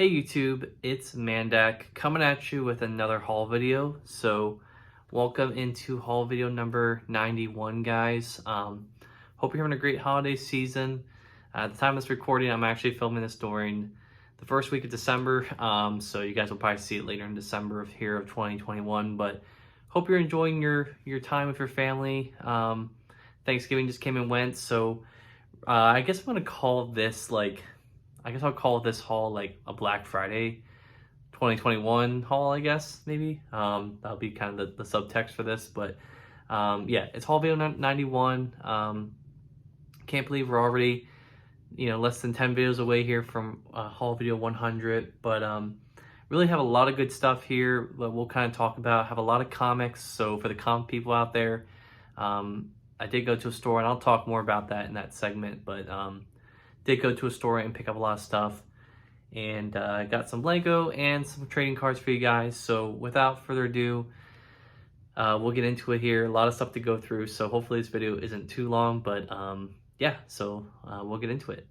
Hey YouTube, it's Mandak coming at you with another haul video. So welcome into haul video number 91, guys. Hope you're having a great holiday season. At the time of this recording, I'm actually filming this during the first week of December. So you guys will probably see it later in December of 2021. But hope you're enjoying your time with your family. Thanksgiving just came and went. So I guess I'm gonna call this I'll call this haul like a Black Friday 2021 haul, I guess, maybe. That'll be kind of the subtext for this, but yeah, it's haul video 91. Can't believe we're already, less than 10 videos away here from haul video 100, but really have a lot of good stuff here that we'll kind of talk about. Have a lot of comics, so for the comic people out there, I did go to a store, and I'll talk more about that in that segment, but did go to a store and pick up a lot of stuff, and I got some Lego and some trading cards for you guys. So without further ado, we'll get into it here. A lot of stuff to go through, so hopefully this video isn't too long, but yeah, so we'll get into it.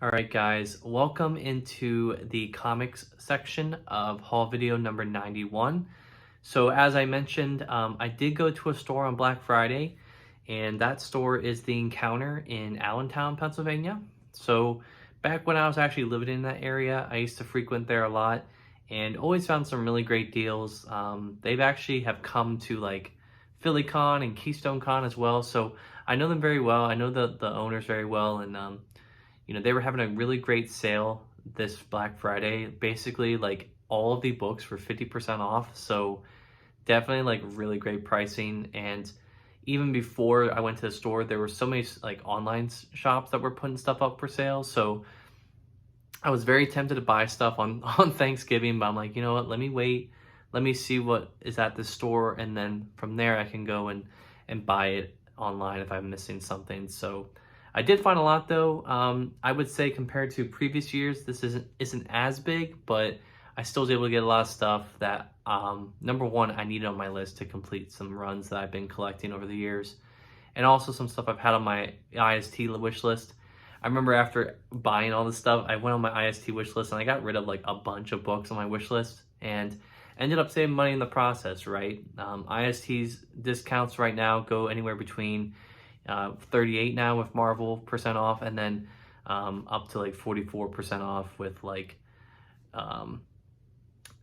All right, guys, welcome into the comics section of haul video number 91. So as I mentioned, I did go to a store on Black Friday, and that store is The Encounter in Allentown, Pennsylvania. So back when I was actually living in that area, I used to frequent there a lot and always found some really great deals. They've actually have come to like PhillyCon and Keystone Con as well. So I know them very well. I know the owners very well, and they were having a really great sale this Black Friday. Basically, like all of the books were 50% off. So definitely like really great pricing. And even before I went to the store, there were so many like online shops that were putting stuff up for sale. So I was very tempted to buy stuff on Thanksgiving, but I'm like, you know what, let me wait. Let me see what is at the store, and then from there I can go and buy it online if I'm missing something. So I did find a lot though. I would say compared to previous years, this isn't as big, but I still was able to get a lot of stuff that, number one, I needed on my list to complete some runs that I've been collecting over the years. And also some stuff I've had on my IST wish list. I remember after buying all this stuff, I went on my IST wish list and I got rid of like a bunch of books on my wish list and ended up saving money in the process, right? IST's discounts right now go anywhere between 38 now with Marvel % off, and then up to like 44% off with like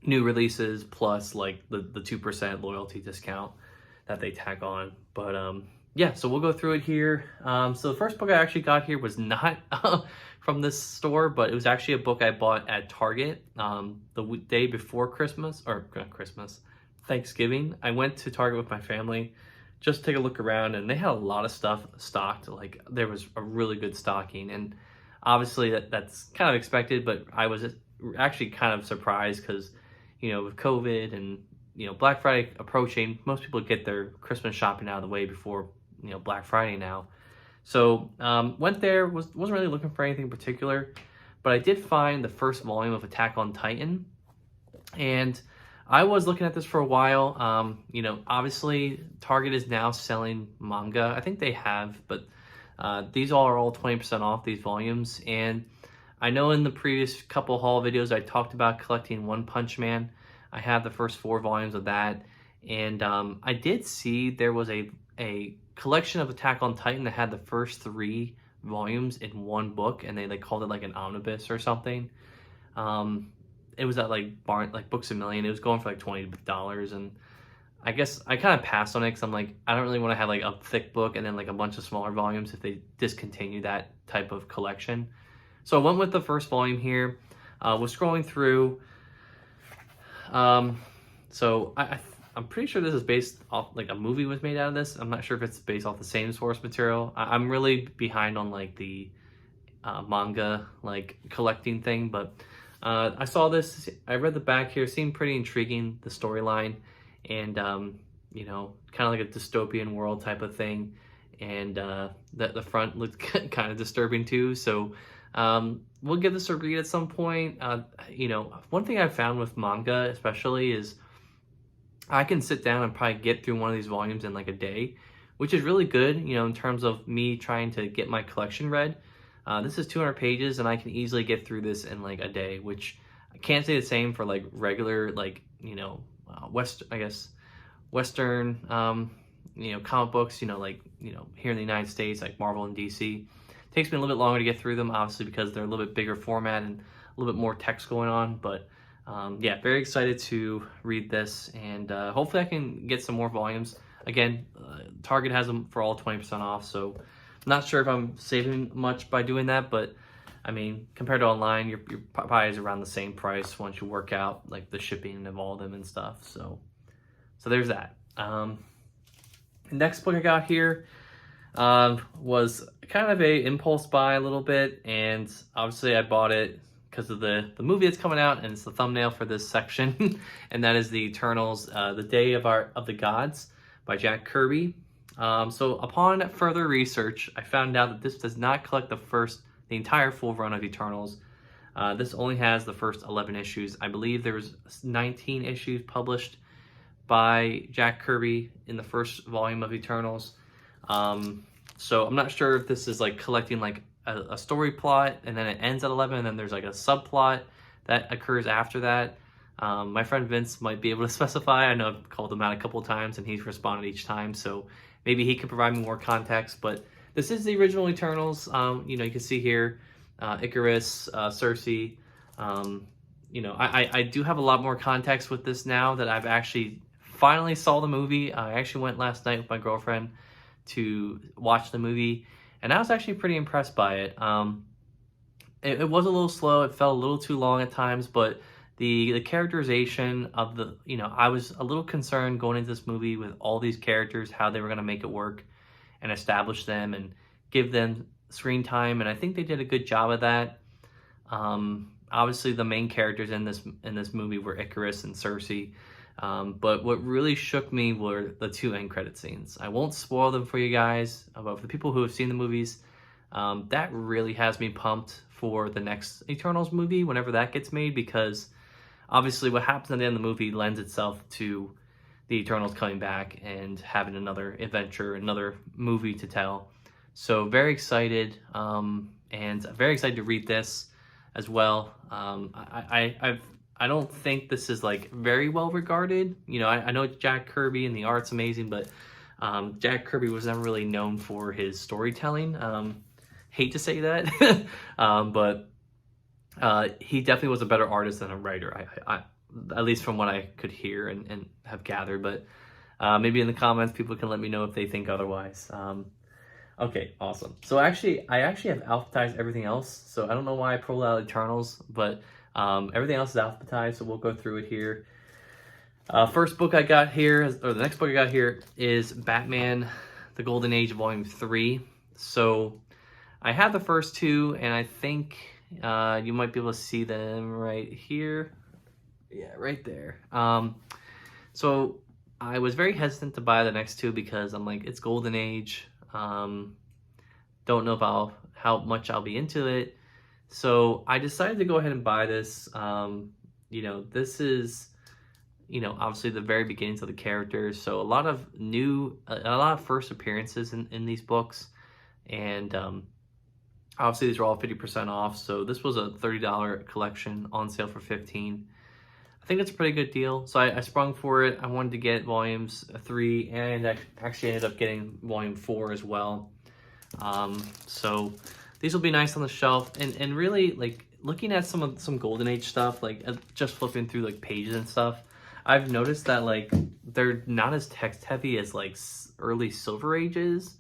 new releases plus like the 2% loyalty discount that they tack on. But yeah, so we'll go through it here. So the first book I actually got here was not from this store, but it was actually a book I bought at Target the day before Christmas, or not Christmas, Thanksgiving. I went to Target with my family just to take a look around, and they had a lot of stuff stocked. Like there was a really good stocking, and obviously that's kind of expected, but I was actually kind of surprised because with COVID and Black Friday approaching, most people get their Christmas shopping out of the way before Black Friday now. So went there, wasn't really looking for anything particular, but I did find the first volume of Attack on Titan, and I was looking at this for a while. Obviously Target is now selling manga. I think they have, but these are all 20% off, these volumes. And I know in the previous couple haul videos I talked about collecting One Punch Man. I have the first 4 volumes of that, and I did see there was a collection of Attack on Titan that had the first 3 volumes in one book, and they called it like an omnibus or something. It was at like Books A Million. It was going for like $20, and I guess I kind of passed on it because I'm like, I don't really want to have like a thick book and then like a bunch of smaller volumes if they discontinue that type of collection. So I went with the first volume here. Was scrolling through. So I'm pretty sure this is based off like a movie was made out of this. I'm not sure if it's based off the same source material. I'm really behind on like the manga like collecting thing, but I saw this. I read the back here. Seemed pretty intriguing, the storyline, and kind of like a dystopian world type of thing. And the front looked kind of disturbing too. So we'll give this a read at some point. One thing I've found with manga especially is I can sit down and probably get through one of these volumes in like a day, which is really good, you know, in terms of me trying to get my collection read. This is 200 pages, and I can easily get through this in like a day, which I can't say the same for like regular, like, you know, Western, you know, comic books, you know, like, you know, here in the United States, like Marvel and DC. It takes me a little bit longer to get through them, obviously, because they're a little bit bigger format and a little bit more text going on. But yeah, very excited to read this, and hopefully I can get some more volumes. Again, Target has them for all 20% off, so I'm not sure if I'm saving much by doing that, but I mean, compared to online, your probably is around the same price once you work out like the shipping of all of them and stuff. So there's that. The next book I got here was kind of a impulse buy a little bit, and obviously I bought it because of the movie that's coming out, and it's the thumbnail for this section, and that is the Eternals, The Day of the Gods by Jack Kirby. So upon further research, I found out that this does not collect the entire full run of Eternals. This only has the first 11 issues. I believe there was 19 issues published by Jack Kirby in the first volume of Eternals. So I'm not sure if this is like collecting like a story plot, and then it ends at 11, and then there's like a subplot that occurs after that. My friend Vince might be able to specify. I know I've called him out a couple of times, and he's responded each time, so maybe he can provide me more context. But this is the original Eternals. You know, you can see here Icarus, Cersei. You know, I do have a lot more context with this now that I've actually finally saw the movie. I actually went last night with my girlfriend to watch the movie, and I was actually pretty impressed by it. It was a little slow. It felt a little too long at times, but the characterization of the, you know, I was a little concerned going into this movie with all these characters, how they were going to make it work and establish them and give them screen time, and I think they did a good job of that. Obviously, the main characters in this movie were Icarus and Cersei, but what really shook me were the two end credit scenes. I won't spoil them for you guys, but for the people who have seen the movies, that really has me pumped for the next Eternals movie whenever that gets made, because obviously what happens at the end of the movie lends itself to the Eternals coming back and having another adventure, another movie to tell. So very excited, and very excited to read this as well. I don't think this is like very well regarded. You know, I know it's Jack Kirby and the art's amazing, but Jack Kirby was never really known for his storytelling. Hate to say that, but he definitely was a better artist than a writer. I at least from what I could hear and have gathered. But maybe in the comments, people can let me know if they think otherwise. Okay, awesome. So I actually have alphabetized everything else. So I don't know why I pulled out Eternals, but everything else is alphabetized. So we'll go through it here. First book I got here, or the next book I got here, is Batman: The Golden Age, Volume 3. So I have the first two, and I think you might be able to see them right here. Yeah, right there. So I was very hesitant to buy the next two because I'm like, it's Golden Age. Don't know if how much I'll be into it. So I decided to go ahead and buy this. You know, this is, you know, obviously the very beginnings of the characters. So a lot of first appearances in these books. And obviously these are all 50% off. So this was a $30 collection on sale for $15. I think it's a pretty good deal. So I sprung for it. I wanted to get volumes 3, and I actually ended up getting volume 4 as well. So these will be nice on the shelf, and really, like, looking at some Golden Age stuff, like just flipping through like pages and stuff, I've noticed that like they're not as text heavy as like early Silver Ages.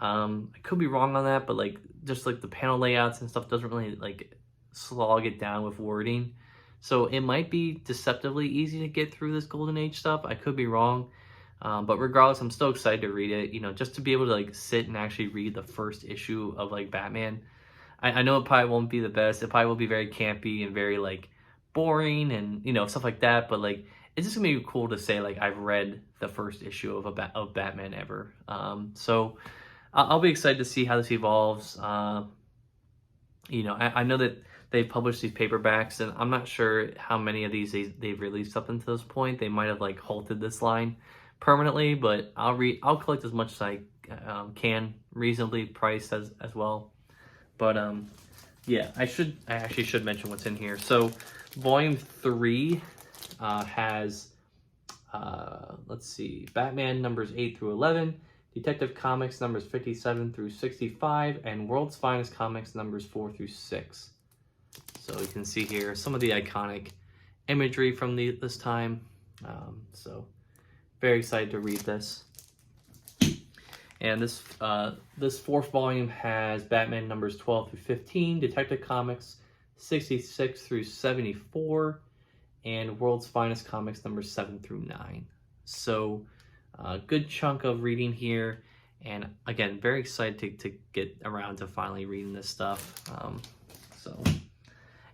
I could be wrong on that, but like just like the panel layouts and stuff doesn't really like slog it down with wording. So it might be deceptively easy to get through this Golden Age stuff. I could be wrong. But regardless, I'm still excited to read it, you know, just to be able to like sit and actually read the first issue of like Batman. I know it probably won't be the best. It probably will be very campy and very like boring and, you know, stuff like that. But like, it's just gonna be cool to say like I've read the first issue of Batman ever. So I'll be excited to see how this evolves. You know, I know that they've published these paperbacks, and I'm not sure how many of these they've released up until this point. They might have like halted this line, permanently, but I'll collect as much as I can, reasonably priced as well. But yeah, I actually should mention what's in here. So volume 3 has let's see, Batman numbers 8 through 11, Detective Comics numbers 57 through 65, and World's Finest Comics numbers 4 through 6. So you can see here some of the iconic imagery from this time. So very excited to read this. And this fourth volume has Batman numbers 12 through 15, Detective Comics 66 through 74, and World's Finest Comics numbers 7 through 9. So a good chunk of reading here, and again, very excited to get around to finally reading this stuff.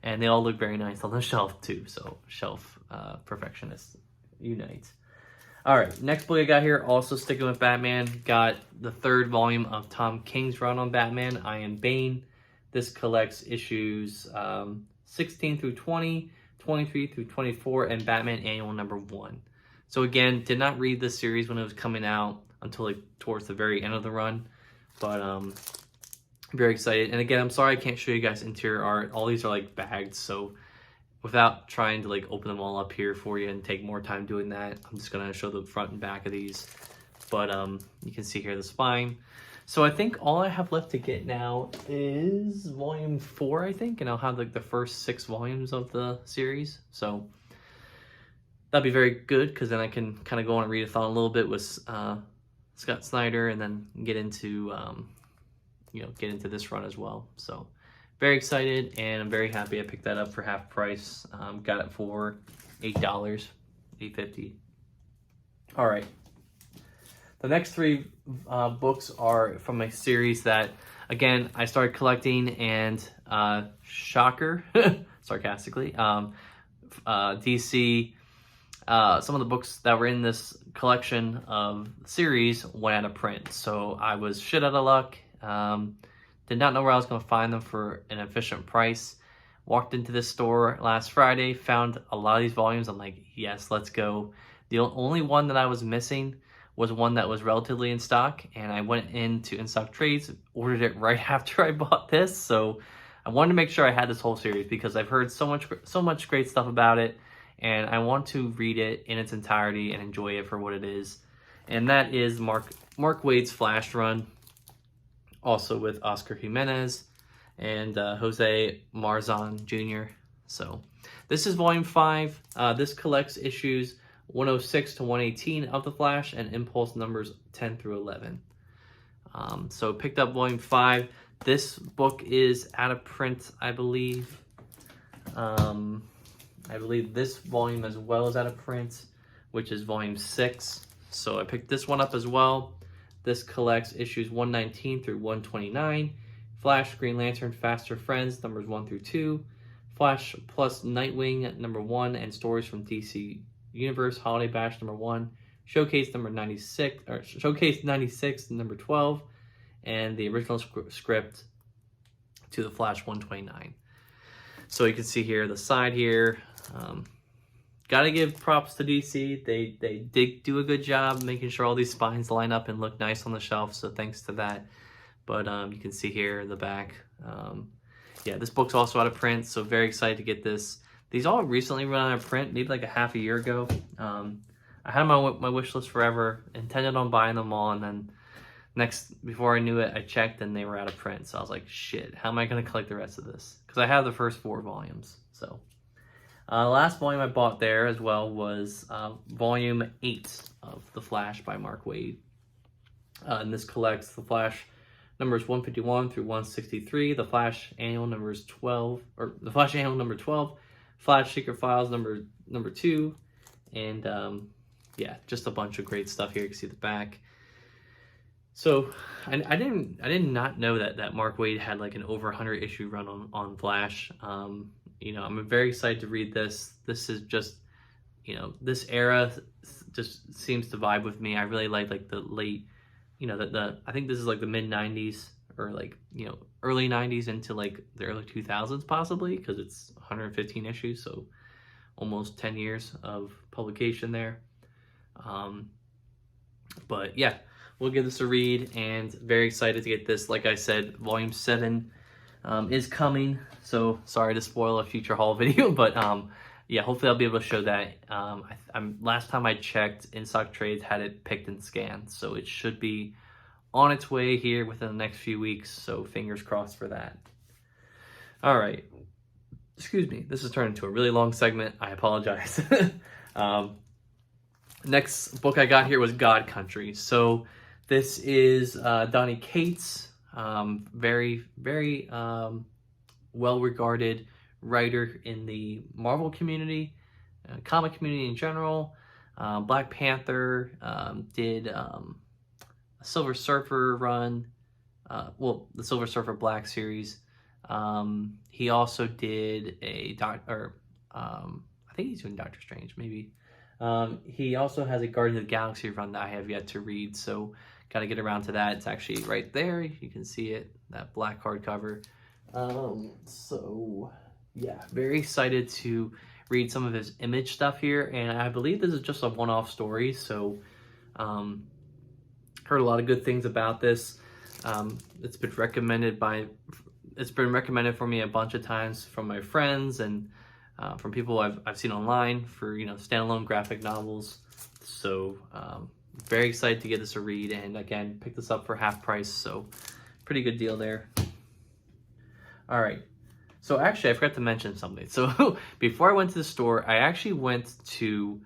And they all look very nice on the shelf too, so shelf perfectionists unite. All right, next book I got here, also sticking with Batman, got the 3rd volume of Tom King's run on Batman, I Am Bane. This collects issues 16 through 20, 23 through 24, and Batman Annual number 1. So again, did not read this series when it was coming out until like towards the very end of the run, but very excited. And again, I'm sorry I can't show you guys interior art. All these are like bagged, so without trying to like open them all up here for you and take more time doing that, I'm just gonna show the front and back of these. But you can see here the spine. So I think all I have left to get now is volume 4, I think, and I'll have like the first 6 volumes of the series. So that'd be very good, because then I can kind of go on a readathon a little bit with Scott Snyder, and then get into get into this run as well. So very excited, and I'm very happy I picked that up for half price. Got it for $8, $8.50. All right. The next 3 books are from a series that, again, I started collecting, and shocker, sarcastically, DC, some of the books that were in this collection of series went out of print. So I was shit out of luck. Did not know where I was going to find them for an efficient price. Walked into this store last Friday, found a lot of these volumes. I'm like, yes, let's go. The only one that I was missing was one that was relatively in stock, and I went into In Stock Trades, ordered it right after I bought this. So I wanted to make sure I had this whole series, because I've heard so much great stuff about it, and I want to read it in its entirety and enjoy it for what it is. And that is Mark Waid's Flash run, also with Oscar Jimenez and Jose Marzan Jr. So this is volume 5. This collects issues 106 to 118 of The Flash, and Impulse numbers 10 through 11. So picked up volume 5. This book is out of print, I believe. I believe this volume as well is out of print, which is volume 6. So I picked this one up as well. This collects issues 119 through 129, Flash, Green Lantern, Faster Friends, numbers 1 through 2, Flash plus Nightwing, number 1, and stories from DC Universe, Holiday Bash, number 1, Showcase number 96, or Showcase 96, number 12, and the original script to the Flash 129. So you can see here, the side here, gotta give props to DC. They did do a good job making sure all these spines line up and look nice on the shelf, so thanks to that. But you can see here in the back. Yeah, this book's also out of print, so very excited to get this. These all recently run out of print, maybe like a half a year ago. I had them on my wish list forever, intended on buying them all, and then before I knew it, I checked and they were out of print. So I was like, shit, how am I gonna collect the rest of this? Because I have the first 4 volumes, so. The last volume I bought there as well was volume 8 of The Flash by Mark Waid. And this collects The Flash numbers 151 through 163, The Flash Annual numbers 12, or The Flash Annual number 12, Flash Secret Files number 2, and yeah, just a bunch of great stuff here. You can see the back. So I did not know that Mark Waid had like an over 100 issue run on Flash. You know, I'm very excited to read this. This is just, you know, this era just seems to vibe with me. I really like the late, you know, I think this is like the mid 90s or like, you know, early 90s into like the early 2000s possibly, because it's 115 issues, so almost 10 years of publication there. But yeah, we'll give this a read, and very excited to get this. Like I said, volume 7 is coming, so sorry to spoil a future haul video, but yeah, hopefully I'll be able to show that. Last time I checked, InStock Trades had it picked and scanned, so it should be on its way here within the next few weeks, so fingers crossed for that. All right, excuse me, this has turned into a really long segment. I apologize. Next book I got here was God Country. So this is Donny Cates, very well-regarded writer in the Marvel community, comic community in general. Black Panther, did a Silver Surfer run, the Silver Surfer Black series. He also did I think he's doing Doctor Strange, maybe. He also has a Guardians of the Galaxy run that I have yet to read, so got to get around to that. It's actually right there. You can see it, that black hardcover. So yeah, very excited to read some of his Image stuff here, and I believe this is just a one-off story, so heard a lot of good things about this. It's been recommended for me a bunch of times from my friends and from people I've seen online for, standalone graphic novels. So very excited to get this a read, and again, pick this up for half price, so pretty good deal there. All right, so actually I forgot to mention something. So before I went to the store, I actually went to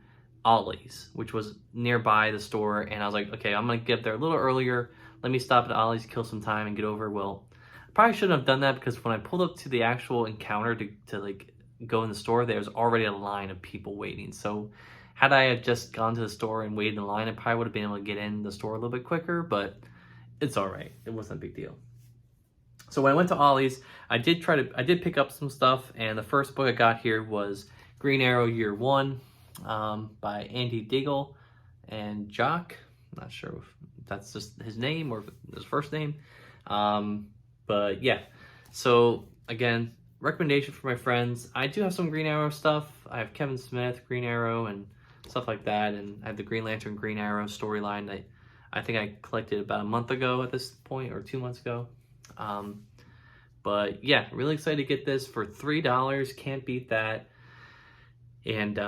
Ollie's, which was nearby the store, and I was like, okay, I'm gonna get there a little earlier. Let me stop at Ollie's, kill some time, and get over. Well, I probably shouldn't have done that, because when I pulled up to the actual encounter to like go in the store, there was already a line of people waiting. So had I have just gone to the store and waited in line, I probably would have been able to get in the store a little bit quicker, but it's all right. It wasn't a big deal. So when I went to Ollie's, I did pick up some stuff, and the first book I got here was Green Arrow Year One, by Andy Diggle and Jock. I'm not sure if that's just his name or his first name. But yeah, so again, recommendation for my friends. I do have some Green Arrow stuff. I have Kevin Smith, Green Arrow, and stuff like that, and I have the Green Lantern, Green Arrow storyline that I think I collected about a month ago at this point, or 2 months ago. But yeah, really excited to get this for $3. Can't beat that. And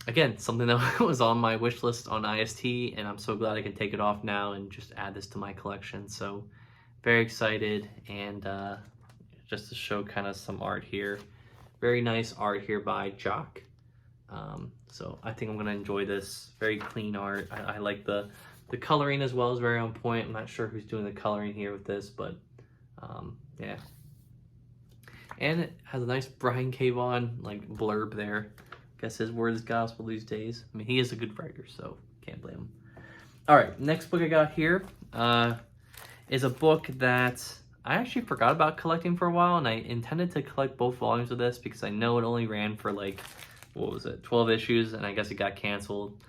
again, something that was on my wish list on IST, and I'm so glad I can take it off now and just add this to my collection. So very excited, and just to show kind of some art here. Very nice art here by Jock. So I think I'm gonna enjoy this. Very clean art. I like the coloring as well, is very on point. I'm not sure who's doing the coloring here with this, but yeah. And it has a nice Brian K. Vaughan like blurb there. Guess his word is gospel these days. I mean, he is a good writer, so can't blame him. All right, next book I got here is a book that I actually forgot about collecting for a while, and I intended to collect both volumes of this because I know it only ran for like, 12 issues, and I guess it got canceled.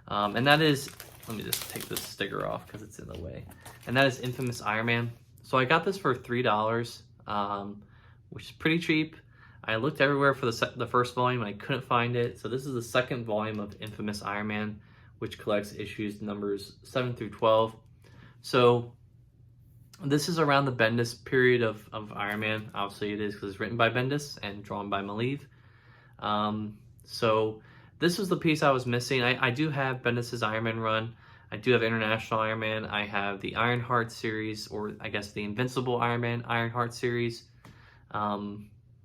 And that is, let me just take this sticker off because it's in the way. And that is Infamous Iron Man. So I got this for $3, which is pretty cheap. I looked everywhere for the first volume and I couldn't find it. So this is the second volume of Infamous Iron Man, which collects issues numbers 7 through 12. So this is around the Bendis period of Iron Man. Obviously it is because it's written by Bendis and drawn by Maleev. So this was the piece I was missing. I do have Bendis' Iron Man run. I do have International Iron Man. I have the Ironheart series, or I guess the Invincible Iron Man Ironheart series.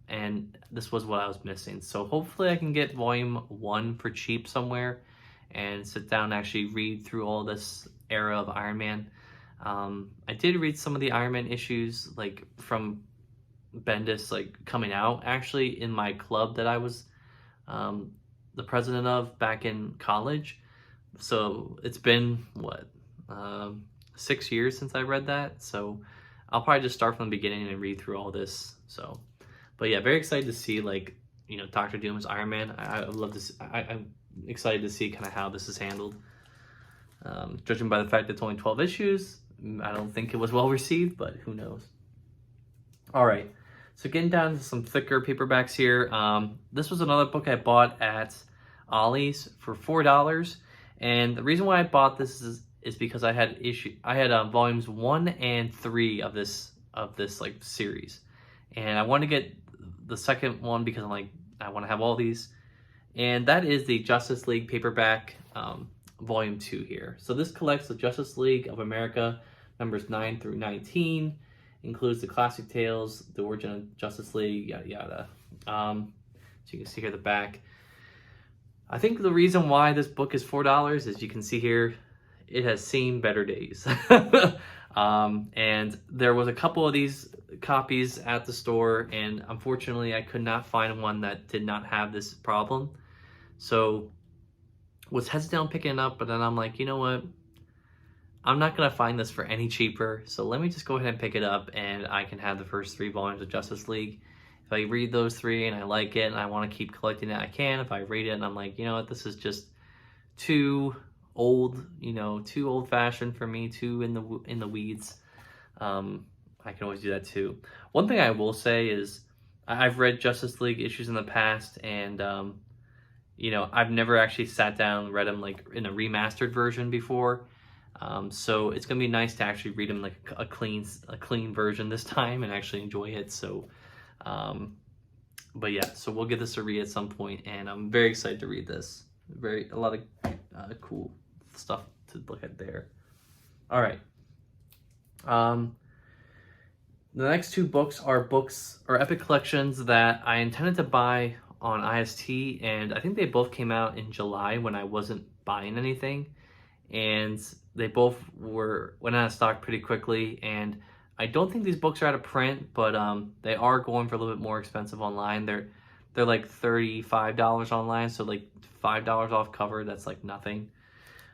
And this was what I was missing. So hopefully I can get volume 1 for cheap somewhere and sit down and actually read through all this era of Iron Man. I did read some of the Iron Man issues like from Bendis like coming out actually in my club that I was the president of back in college. So it's been what 6 years since I read that, so I'll probably just start from the beginning and read through all this. So but yeah, very excited to see like Dr. Doom's Iron Man. I love this. I'm excited to see kind of how this is handled, judging by the fact that it's only 12 issues. I don't think it was well received, but who knows. All right, so getting down to some thicker paperbacks here. This was another book I bought at Ollie's for $4. And the reason why I bought this is because I had volumes 1 and 3 of this like series, and I want to get the second one because I'm like, I want to have all these, and that is the Justice League paperback volume 2 here. So this collects the Justice League of America numbers 9 through 19, includes the classic tales, the origin of Justice League, yada yada. So you can see here the back. I think the reason why this book is $4 is you can see here, it has seen better days. And there was a couple of these copies at the store, and unfortunately I could not find one that did not have this problem. So was hesitant on picking it up, but then I'm like, you know what? I'm not going to find this for any cheaper, so let me just go ahead and pick it up, and I can have the first 3 volumes of Justice League. If I read those 3 and I like it and I want to keep collecting it, I can. If I read it and I'm like, you know what, this is just too old, too old-fashioned for me, too in the weeds, I can always do that too. One thing I will say is I've read Justice League issues in the past, and I've never actually sat down and read them like in a remastered version before. So it's gonna be nice to actually read them like a clean version this time and actually enjoy it. So, but yeah, so we'll give this a read at some point, and I'm very excited to read this. A lot of cool stuff to look at there. All right. The next 2 books are epic collections that I intended to buy on IST, and I think they both came out in July when I wasn't buying anything, and they both went out of stock pretty quickly. And I don't think these books are out of print, but they are going for a little bit more expensive online. They're like $35 online, so like $5 off cover. That's like nothing.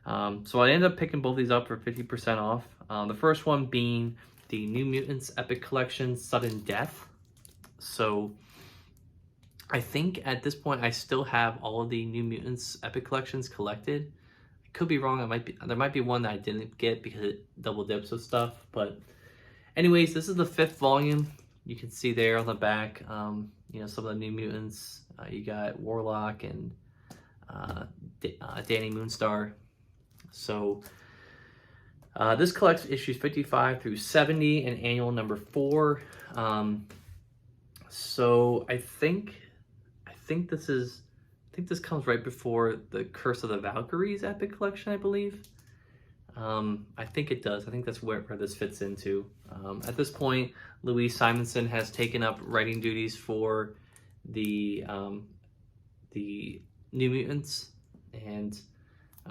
So I ended up picking both these up for 50% off. The first one being the New Mutants Epic Collection Sudden Death. So I think at this point I still have all of the New Mutants Epic Collections collected. I could be wrong. There might be one that I didn't get because it double dips with stuff. But anyways, this is the 5th volume. You can see there on the back, some of the New Mutants. You got Warlock and Danny Moonstar. So this collects issues 55 through 70 and annual number 4. So I think this comes right before the Curse of the Valkyries Epic Collection, I believe. I think it does. I think that's where this fits into. At this point, Louise Simonson has taken up writing duties for the New Mutants, and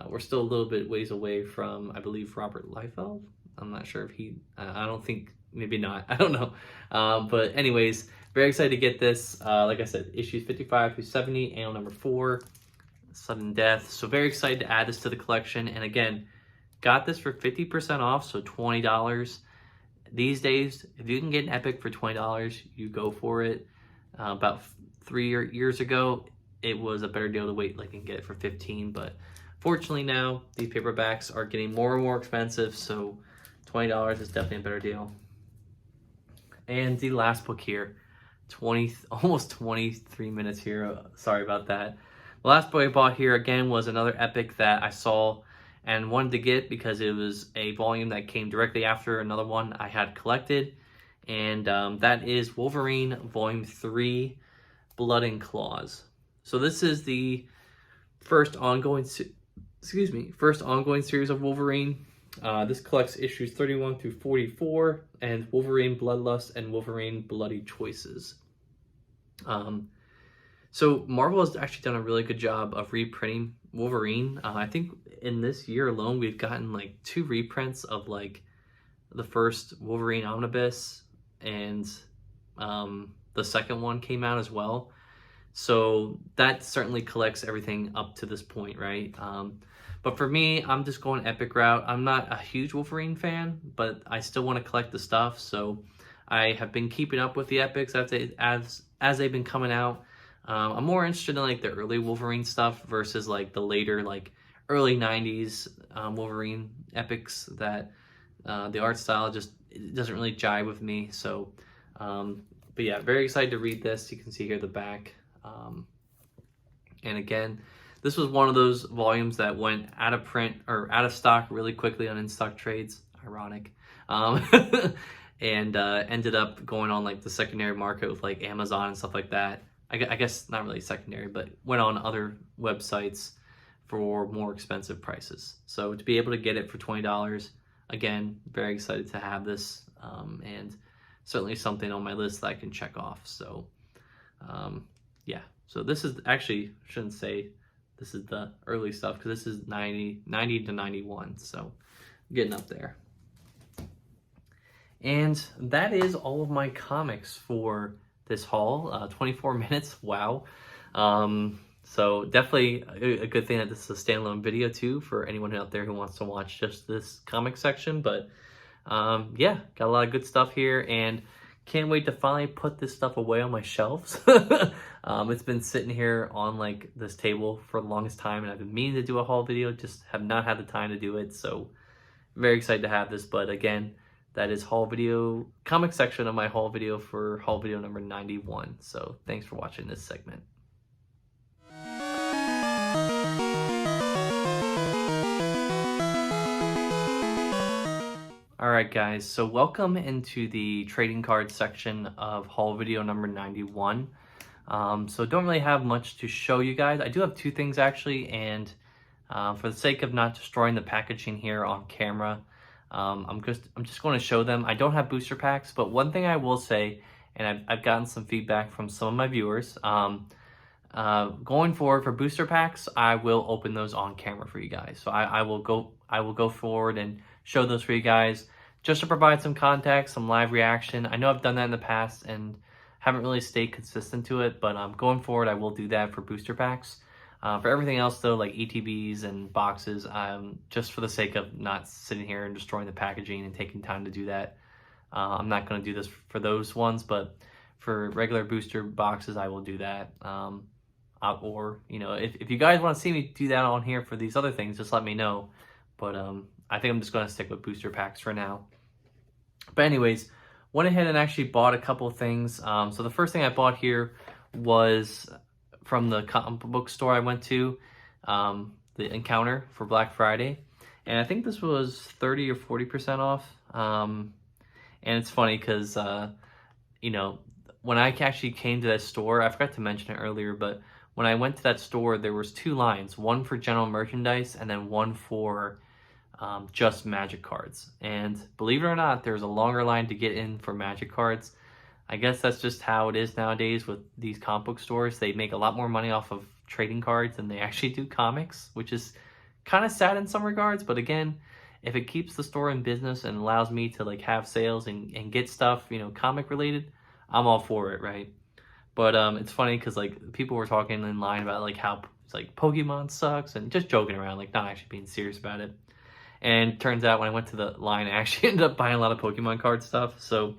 we're still a little bit ways away from, I believe, Robert Liefeld. I'm not sure if I don't think, maybe not. I don't know. But anyways, very excited to get this. Like I said, issues 55 through 70, annual number 4, Sudden Death. So very excited to add this to the collection. And again, got this for 50% off, so $20. These days, if you can get an Epic for $20, you go for it. About 3 years ago, it was a better deal to wait like and get it for 15, but fortunately now these paperbacks are getting more and more expensive, so $20 is definitely a better deal. And the last book here, almost 23 minutes here, sorry about that. The last book I bought here again was another Epic that I saw and wanted to get because it was a volume that came directly after another one I had collected, and that is Wolverine Volume 3, Blood and Claws. So this is the first ongoing series of Wolverine. This collects issues 31 through 44 and Wolverine Bloodlust and Wolverine Bloody Choices. So Marvel has actually done a really good job of reprinting Wolverine. I think in this year alone we've gotten like 2 reprints of like the first Wolverine Omnibus, and the second one came out as well. So that certainly collects everything up to this point, right? But for me, I'm just going Epic route. I'm not a huge Wolverine fan, but I still want to collect the stuff. So I have been keeping up with the Epics as they've been coming out. I'm more interested in like the early Wolverine stuff versus like the later, like early 90s Wolverine Epics that the art style just doesn't really jive with me. So, but yeah, very excited to read this. You can see here the back. And again, this was one of those volumes that went out of print or out of stock really quickly on In Stock Trades. Ironic. And ended up going on like the secondary market with like Amazon and stuff like that. I guess not really secondary, but went on other websites for more expensive prices. So to be able to get it for $20, again, very excited to have this, and certainly something on my list that I can check off. So yeah, so this is actually, shouldn't say this is the early stuff, because this is 90 to 91, so getting up there. And that is all of my comics for this haul. 24 minutes, wow. So definitely a good thing that this is a standalone video too for anyone out there who wants to watch just this comic section. But yeah, got a lot of good stuff here, and can't wait to finally put this stuff away on my shelves. It's been sitting here on like this table for the longest time, and I've been meaning to do a haul video, just have not had the time to do it. So very excited to have this. But again, that is haul video, comic section of my haul video for haul video number 91. So thanks for watching this segment. Alright guys, so welcome into the trading card section of haul video number 91. So don't really have much to show you guys. I do have two things actually, and for the sake of not destroying the packaging here on camera, I'm just going to show them. I don't have booster packs, but one thing I will say, and I've gotten some feedback from some of my viewers, going forward for booster packs, I will open those on camera for you guys. So I will go forward and show those for you guys, just to provide some context, some live reaction. I know I've done that in the past and haven't really stayed consistent to it, but going forward, I will do that for booster packs. For everything else though, like ETBs and boxes, just for the sake of not sitting here and destroying the packaging and taking time to do that, I'm not going to do this for those ones, but for regular booster boxes, I will do that. Or, you know, if you guys want to see me do that on here for these other things, just let me know. But I think I'm just going to stick with booster packs for now. But anyways, went ahead and actually bought a couple of things. So the first thing I bought here was from the comic book store I went to, the Encounter for Black Friday. And I think this was 30 or 40% off. And it's funny because, you know, when I actually came to that store, I forgot to mention it earlier, but when I went to that store, there was two lines, one for general merchandise and then one for just Magic cards. And believe it or not, there's a longer line to get in for Magic cards. I guess that's just how it is nowadays with these comic book stores. They make a lot more money off of trading cards than they actually do comics, which is kind of sad in some regards. But again, if it keeps the store in business and allows me to like have sales and get stuff, you know, comic related, I'm all for it, right? But it's funny because like people were talking in line about like how it's like Pokemon sucks and just joking around, like not actually being serious about it. And turns out when I went to the line, I actually ended up buying a lot of Pokemon card stuff. So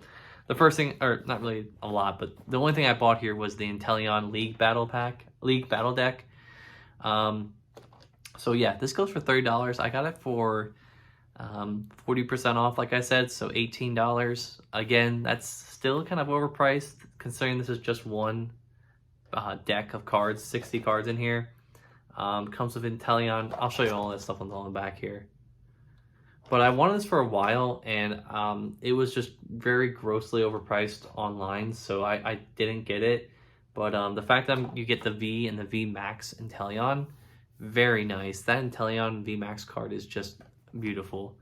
the first thing, or not really a lot, but the only thing I bought here was the Inteleon League Battle Deck. So yeah, this goes for $30. I got it for 40% off, like I said, so $18. Again, that's still kind of overpriced considering this is just one deck of cards, 60 cards in here. Comes with Inteleon. I'll show you all that stuff on the back here. But I wanted this for a while, and it was just very grossly overpriced online, so I didn't get it. But the fact that you get the V and the V Max Inteleon, very nice. That Inteleon V Max card is just beautiful.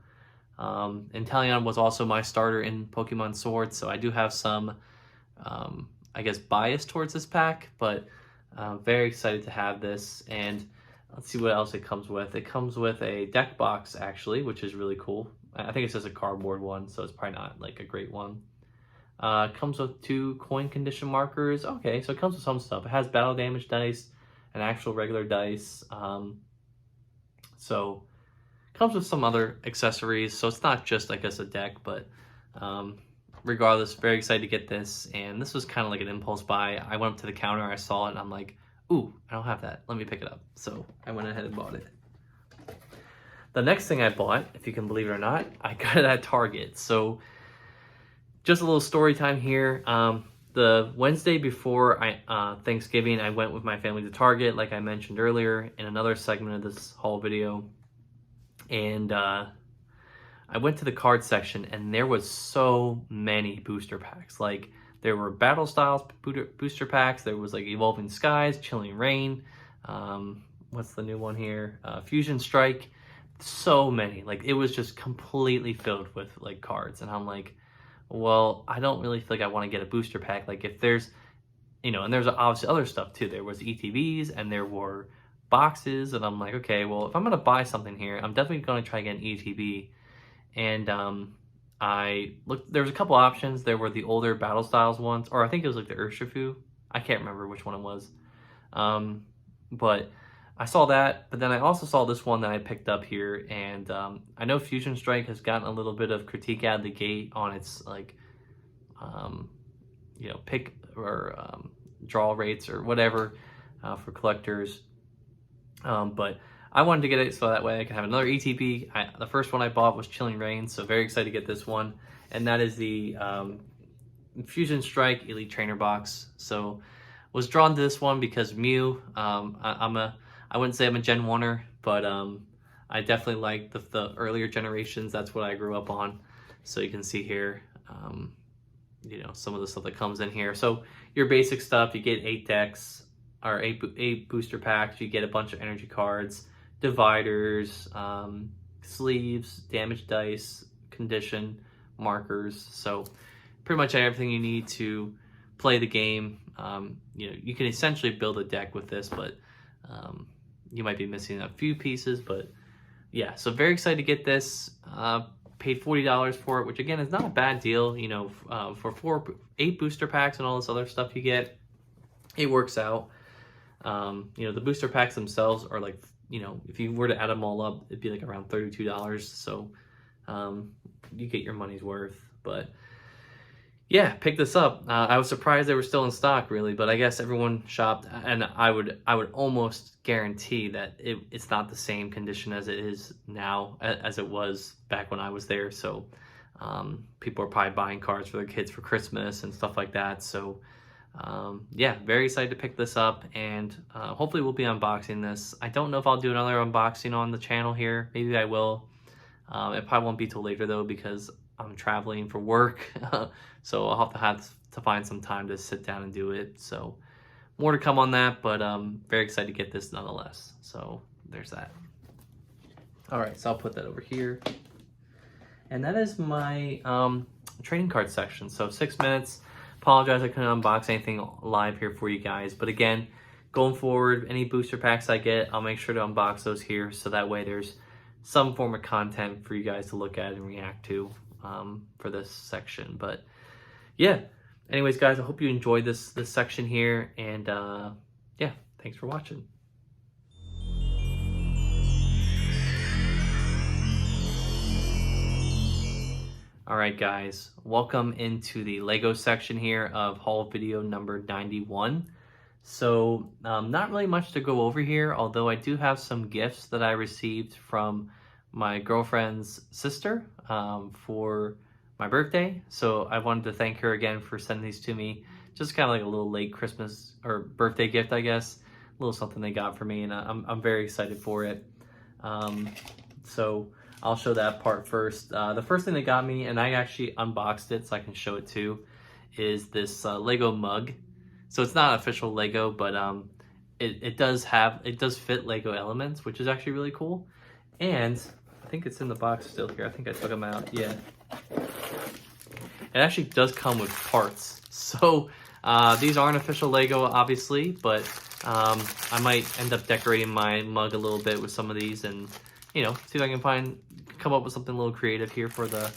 Inteleon was also my starter in Pokemon Sword, so I do have some, I guess, bias towards this pack, but very excited to have this. And let's see what else it comes with. It comes with a deck box, actually, which is really cool. I think it's just a cardboard one, so it's probably not like a great one. It comes with 2 coin condition markers. Okay, so it comes with some stuff. It has battle damage dice and actual regular dice. So it comes with some other accessories. So it's not just, I guess, a deck, but regardless, very excited to get this. And this was kind of like an impulse buy. I went up to the counter, I saw it, and I'm like, ooh, I don't have that. Let me pick it up. So I went ahead and bought it. The next thing I bought, if you can believe it or not, I got it at Target. So just a little story time here. the Wednesday before Thanksgiving, I went with my family to Target, like I mentioned earlier in another segment of this haul video. And I went to the card section, and there was so many booster packs. Like, there were Battle Styles booster packs. There was like Evolving Skies, Chilling Reign. What's the new one here? Fusion Strike. So many. Like, it was just completely filled with like cards. And I'm like, well, I don't really feel like I want to get a booster pack. Like, if there's, you know, and there's obviously other stuff too. There was ETBs and there were boxes. And I'm like, okay, well, if I'm going to buy something here, I'm definitely going to try to get an ETB. And I looked, there was a couple options. There were the older Battle Styles ones, or I think it was like the Urshifu. I can't remember which one it was. But I saw that, but then I also saw this one that I picked up here, and I know Fusion Strike has gotten a little bit of critique out of the gate on its like, you know, pick or draw rates or whatever for collectors. But I wanted to get it so that way I can have another ETB. The first one I bought was Chilling Reign, so very excited to get this one, and that is the Fusion Strike Elite Trainer box. So was drawn to this one because Mew. I wouldn't say I'm a Gen 1er, but I definitely like the earlier generations. That's what I grew up on. So you can see here, you know, some of the stuff that comes in here. So your basic stuff, you get 8 decks, or 8 booster packs. You get a bunch of energy cards, dividers, sleeves, damage dice, condition, markers. So pretty much everything you need to play the game. You know, you can essentially build a deck with this, but you might be missing a few pieces. But yeah, so very excited to get this. Paid $40 for it, which again is not a bad deal. You know, for 8 booster packs and all this other stuff you get, it works out. You know, the booster packs themselves are like, you know, if you were to add them all up, it'd be like around $32. So you get your money's worth. But yeah, pick this up. I was surprised they were still in stock, really, but I guess everyone shopped, and I would almost guarantee that it's not the same condition as it is now as it was back when I was there. So people are probably buying cards for their kids for Christmas and stuff like that. So yeah, very excited to pick this up, and hopefully we'll be unboxing this. I don't know if I'll do another unboxing on the channel here. Maybe I will. It probably won't be till later though, because I'm traveling for work. So I'll have to find some time to sit down and do it. So more to come on that, but very excited to get this nonetheless. So there's that. All right, so I'll put that over here. And that is my trading card section. So 6 minutes. Apologize I couldn't unbox anything live here for you guys. But again, going forward, any booster packs I get, I'll make sure to unbox those here. So that way there's some form of content for you guys to look at and react to for this section. But yeah, anyways guys, I hope you enjoyed this section here, and yeah, thanks for watching. All right guys, welcome into the Lego section here of haul video number 91. So not really much to go over here, although I do have some gifts that I received from my girlfriend's sister for my birthday. So I wanted to thank her again for sending these to me. Just kind of like a little late Christmas or birthday gift, I guess. A little something they got for me, and I'm very excited for it. So I'll show that part first. The first thing they got me, and I actually unboxed it so I can show it too, is this Lego mug. So it's not official Lego, but it does fit Lego elements, which is actually really cool. And I think it's in the box still here. I think I took them out. Yeah. It actually does come with parts. So these aren't official Lego, obviously, but I might end up decorating my mug a little bit with some of these, and you know, see if I can come up with something a little creative here for the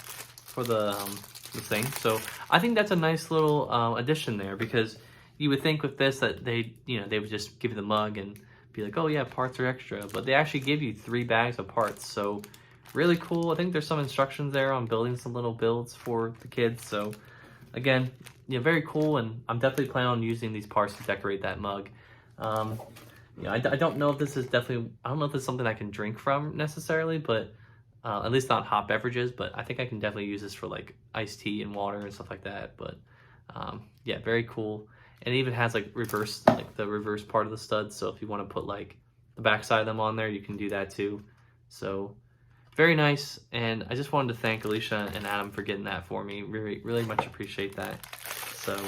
thing. So I think that's a nice little addition there, because you would think with this that they would just give you the mug and be like, oh yeah, parts are extra, but they actually give you 3 bags of parts. So really cool. I think there's some instructions there on building some little builds for the kids. So again, yeah, very cool, and I'm definitely planning on using these parts to decorate that mug. You know, I don't know if this is definitely, I don't know if it's something I can drink from necessarily, but at least not hot beverages, but I think I can definitely use this for like iced tea and water and stuff like that. But Yeah, very cool. And it even has like reverse, like the reverse part of the studs. So if you want to put like the backside of them on there, you can do that too. So very nice. And I just wanted to thank Alicia and Adam for getting that for me. Really, really much appreciate that. So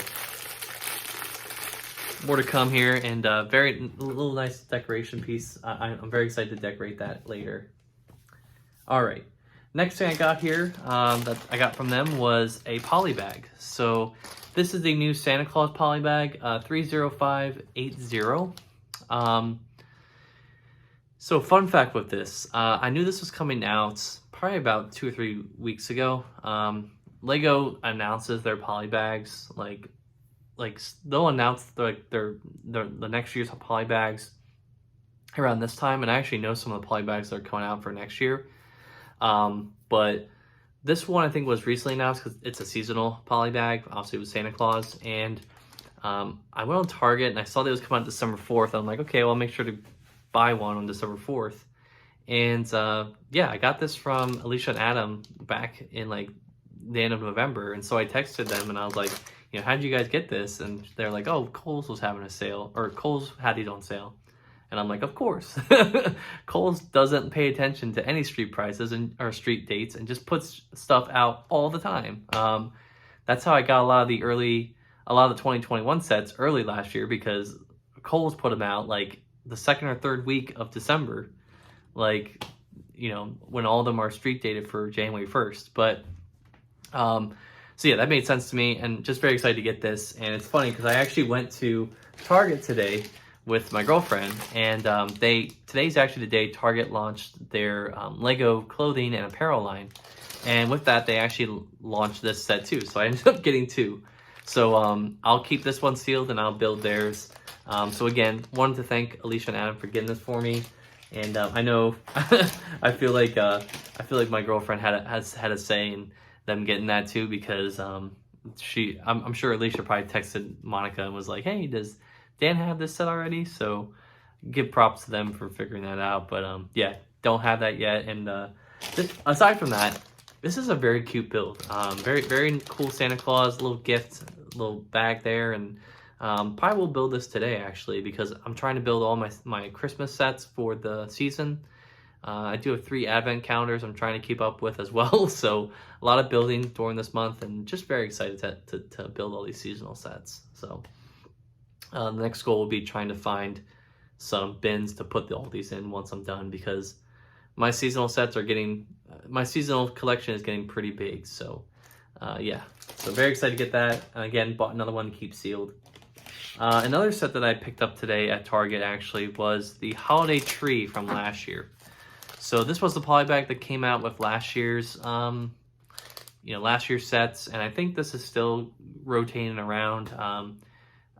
more to come here, and very little nice decoration piece. I'm very excited to decorate that later. All right. Next thing I got here that I got from them was a poly bag. So this is the new Santa Claus poly bag, 30580. So fun fact with this, I knew this was coming out probably about 2 or 3 weeks ago. Lego announces their poly bags, like they'll announce the next year's poly bags around this time, and I actually know some of the poly bags that are coming out for next year. But this one I think was recently announced because it's a seasonal poly bag, obviously with Santa Claus. And I went on Target and I saw that it was coming out December 4th. I'm like, okay, well, I'll make sure to buy one on December 4th. And yeah, I got this from Alicia and Adam back in like the end of November. And so I texted them and I was like, you know, how did you guys get this? And they're like, oh, Kohl's was having a sale, or Kohl's had these on sale. And I'm like, of course. Kohl's doesn't pay attention to any street prices or street dates and just puts stuff out all the time. That's how I got a lot of the 2021 sets early last year, because Kohl's put them out like the second or third week of December, like, you know, when all of them are street dated for January 1st. But so yeah, that made sense to me, and just very excited to get this. And it's funny because I actually went to Target today with my girlfriend, and today's actually the day Target launched their Lego clothing and apparel line, and with that they actually launched this set too, so I ended up getting two. So I'll keep this one sealed and I'll build theirs. So again, wanted to thank Alicia and Adam for getting this for me, and I know I feel like my girlfriend has had a say in them getting that too, because I'm sure Alicia probably texted Monica and was like, hey, does Dan have this set already? So give props to them for figuring that out. But yeah, don't have that yet. And aside from that, this is a very cute build. Very, very cool Santa Claus little gift, little bag there. And probably will build this today actually, because I'm trying to build all my Christmas sets for the season. I do have 3 advent calendars I'm trying to keep up with as well. So a lot of building during this month, and just very excited to build all these seasonal sets. So the next goal will be trying to find some bins to put all these in once I'm done, because my seasonal sets are getting, my seasonal collection is getting pretty big. So yeah, so very excited to get that. Again, bought another one to keep sealed. Another set that I picked up today at Target actually was the holiday tree from last year. So this was the poly bag that came out with last year's sets, and I think this is still rotating around.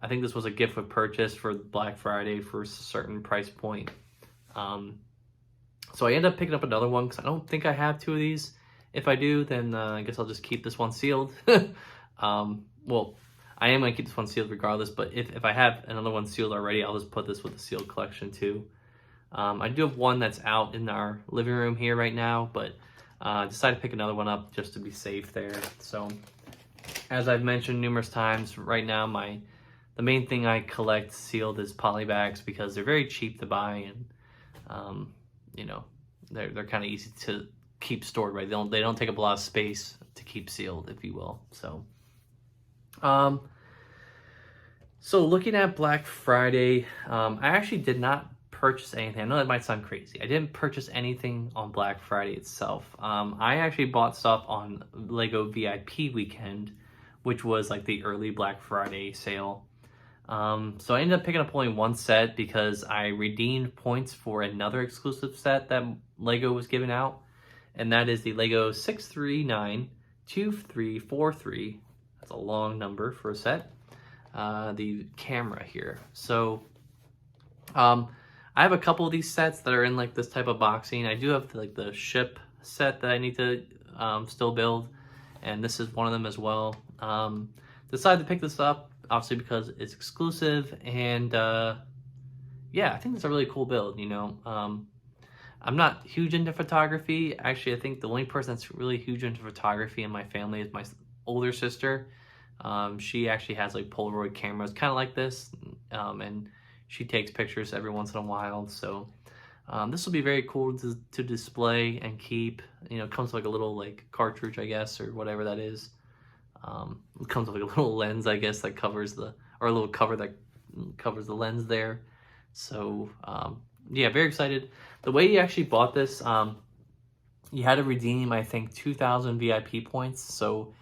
I think this was a gift with purchase for Black Friday for a certain price point. So I ended up picking up another one because I don't think I have 2 of these. If I do, then I guess I'll just keep this one sealed. Well, I am going to keep this one sealed regardless, but if I have another one sealed already, I'll just put this with the sealed collection too. I do have one that's out in our living room here right now, but decided to pick another one up just to be safe there. So as I've mentioned numerous times, right now the main thing I collect sealed is poly bags, because they're very cheap to buy, and you know, they're kind of easy to keep stored, right? They don't take up a lot of space to keep sealed, if you will. So so looking at Black Friday, I actually did not purchase anything. I know that might sound crazy. I didn't purchase anything on Black Friday itself. I actually bought stuff on Lego VIP weekend, which was like the early Black Friday sale. So I ended up picking up only one set because I redeemed points for another exclusive set that Lego was giving out, and that is the Lego 6392343. That's a long number for a set. The camera here. So I have a couple of these sets that are in like this type of boxing. I do have like the ship set that I need to still build, and this is one of them as well. Decided to pick this up obviously because it's exclusive, and yeah, I think it's a really cool build. You know, I'm not huge into photography. Actually, I think the only person that's really huge into photography in my family is my older sister. She actually has like Polaroid cameras, kind of like this, and she takes pictures every once in a while. So this will be very cool to display and keep. You know, it comes with like a little like cartridge, I guess, or whatever that is. It comes with like a little lens, I guess, that covers or a little cover that covers the lens there. So yeah, very excited. The way you actually bought this, you had to redeem, I think, 2,000 VIP points. So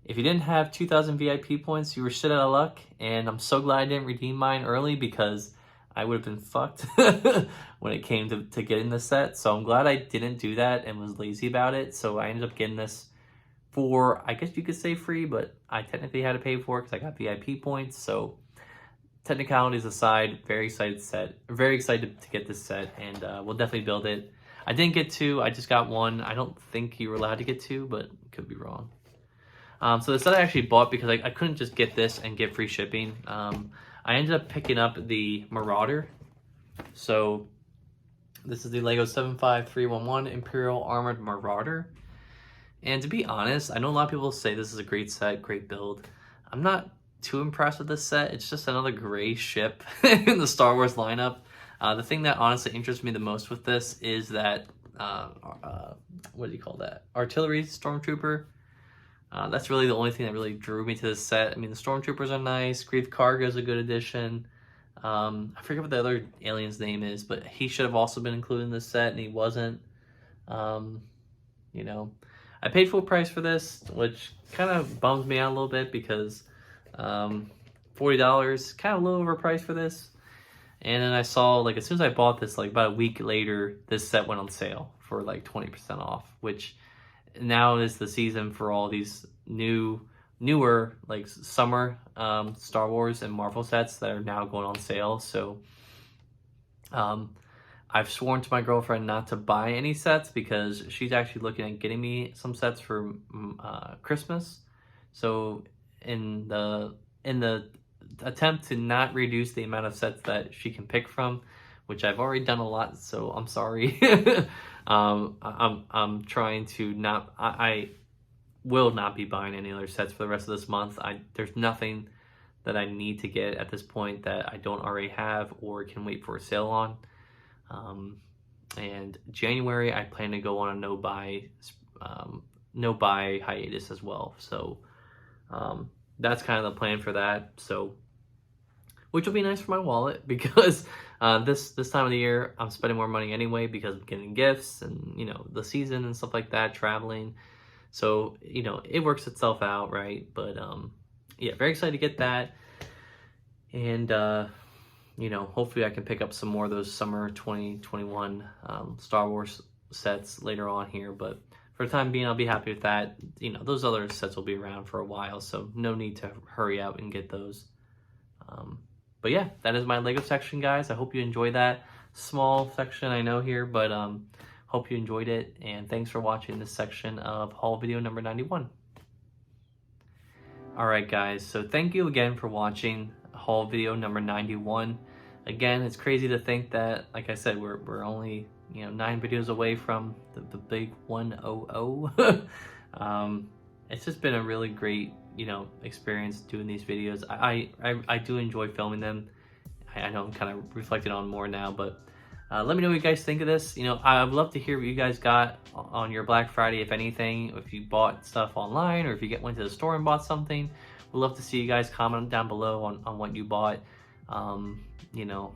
if you didn't have 2,000 VIP points, you were shit out of luck. And I'm so glad I didn't redeem mine early, because I would have been fucked when it came to getting the set. So I'm glad I didn't do that and was lazy about it. So I ended up getting this for, I guess you could say free, but I technically had to pay for it because I got VIP points. So technicalities aside, very excited to get this set, and we'll definitely build it. I didn't get two, I just got one. I don't think you were allowed to get two, but could be wrong. So the set I actually bought, because I couldn't just get this and get free shipping. I ended up picking up the Marauder. So this is the LEGO 75311 Imperial Armored Marauder. And to be honest, I know a lot of people say this is a great set, great build. I'm not too impressed with this set. It's just another gray ship in the Star Wars lineup. The thing that honestly interests me the most with this is that, what do you call that? Artillery Stormtrooper. That's really the only thing that really drew me to this set. I mean, the Stormtroopers are nice. Greef Karga is a good addition. I forget what the other alien's name is, but he should have also been included in this set, and he wasn't. You know, I paid full price for this, which kind of bums me out a little bit, because $40, kind of low overpriced for this. And then I saw, like, as soon as I bought this, like about a week later, this set went on sale for like 20% off, which now is the season for all these newer like summer Star Wars and Marvel sets that are now going on sale. So I've sworn to my girlfriend not to buy any sets, because she's actually looking at getting me some sets for Christmas. So in the attempt to not reduce the amount of sets that she can pick from, which I've already done a lot, so I'm sorry. I'm trying to not. I will not be buying any other sets for the rest of this month. There's nothing that I need to get at this point that I don't already have or can wait for a sale on. And January, I plan to go on a no buy hiatus as well. So that's kind of the plan for that. So, which will be nice for my wallet, because this time of the year I'm spending more money anyway, because I'm getting gifts and, you know, the season and stuff like that, traveling. So, you know, it works itself out, right? But yeah, very excited to get that. And you know, hopefully I can pick up some more of those summer 2021 Star Wars sets later on here. But for the time being, I'll be happy with that. You know, those other sets will be around for a while, so no need to hurry out and get those. But yeah, that is my LEGO section, guys. I hope you enjoyed that small section, I know here, but hope you enjoyed it. And thanks for watching this section of haul video number 91. All right, guys. So thank you again for watching haul video number 91. Again, it's crazy to think that, like I said, we're only, you know, 9 videos away from the big 100. It's just been a really great, you know, experience doing these videos. I do enjoy filming them. I know I'm kind of reflecting on more now, but let me know what you guys think of this. You know, I would love to hear what you guys got on your Black Friday, if anything, if you bought stuff online, or if you went to the store and bought something. We'd love to see you guys comment down below on what you bought. You know,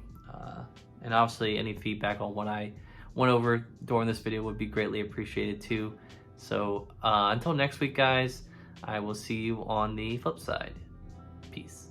and obviously any feedback on what I went over during this video would be greatly appreciated too. So until next week, guys, I will see you on the flip side. Peace.